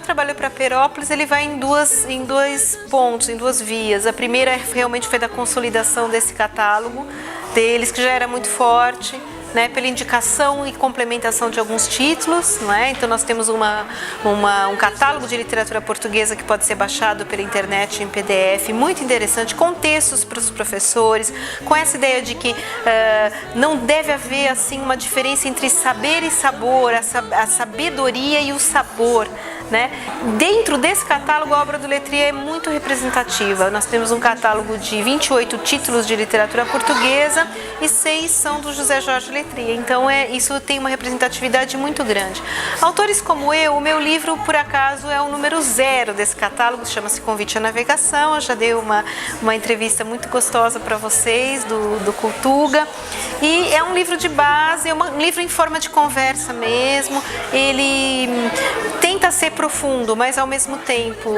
trabalho para Perópolis, ele vai em dois pontos, em duas vias. A primeira realmente foi da consolidação desse catálogo deles, que já era muito forte, né, pela indicação e complementação de alguns títulos, não é? Então nós temos um catálogo de literatura portuguesa que pode ser baixado pela internet em PDF, muito interessante, com textos para os professores, com essa ideia de que não deve haver assim uma diferença entre saber e sabor, a sabedoria e o sabor, né? Dentro desse catálogo, a obra do Letria é muito representativa. Nós temos um catálogo de 28 títulos de literatura portuguesa e 6 são do José Jorge Letria. Então isso tem uma representatividade muito grande. Autores como eu, o meu livro, por acaso, é o número 0 desse catálogo, chama-se Convite à Navegação. Eu já dei uma entrevista muito gostosa para vocês, do Cultuga. E é um livro de base, é um livro em forma de conversa mesmo. Ele tenta ser profundo, mas ao mesmo tempo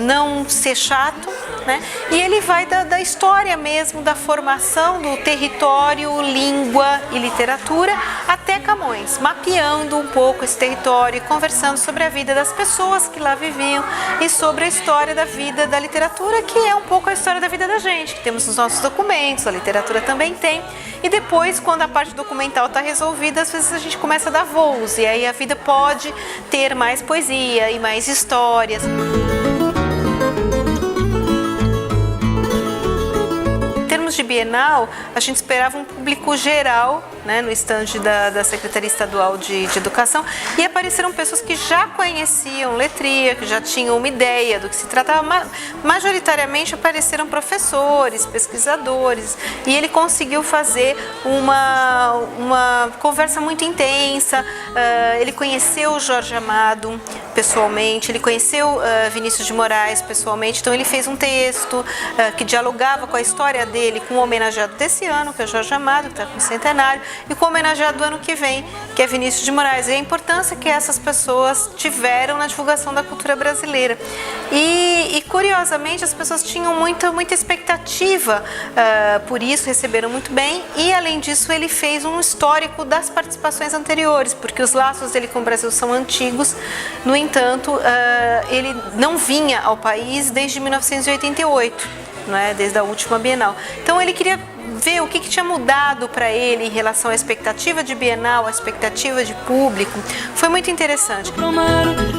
não ser chato, né? E ele vai da história mesmo, da formação do território, língua e literatura até Camões, mapeando um pouco esse território e conversando sobre a vida das pessoas que lá viviam e sobre a história da vida da literatura, que é um pouco a história da vida da gente, que temos nos nossos documentos, a literatura também tem. E depois, quando a parte documental está resolvida, às vezes a gente começa a dar voos, e aí a vida pode ter mais poesia e mais histórias. Em termos de Bienal, a gente esperava um público geral, né, no estande da Secretaria Estadual de Educação, e apareceram pessoas que já conheciam Letria, que já tinham uma ideia do que se tratava. Majoritariamente apareceram professores, pesquisadores, e ele conseguiu fazer uma conversa muito intensa. Ele conheceu Jorge Amado pessoalmente, ele conheceu Vinícius de Moraes pessoalmente, então ele fez um texto que dialogava com a história dele, com o homenageado desse ano, que é o Jorge Amado, que está com o centenário, e com o homenageado do ano que vem, que é Vinícius de Moraes, e a importância que essas pessoas tiveram na divulgação da cultura brasileira. E curiosamente, as pessoas tinham muita expectativa por isso, receberam muito bem, e além disso ele fez um histórico das participações anteriores, porque os laços dele com o Brasil são antigos. No entanto, ele não vinha ao país desde 1988, não é? Desde a última Bienal. Então ele queria ver o que tinha mudado para ele em relação à expectativa de Bienal, à expectativa de público. Foi muito interessante.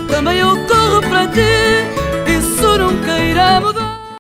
Também eu corro para ti, isso nunca irá mudar.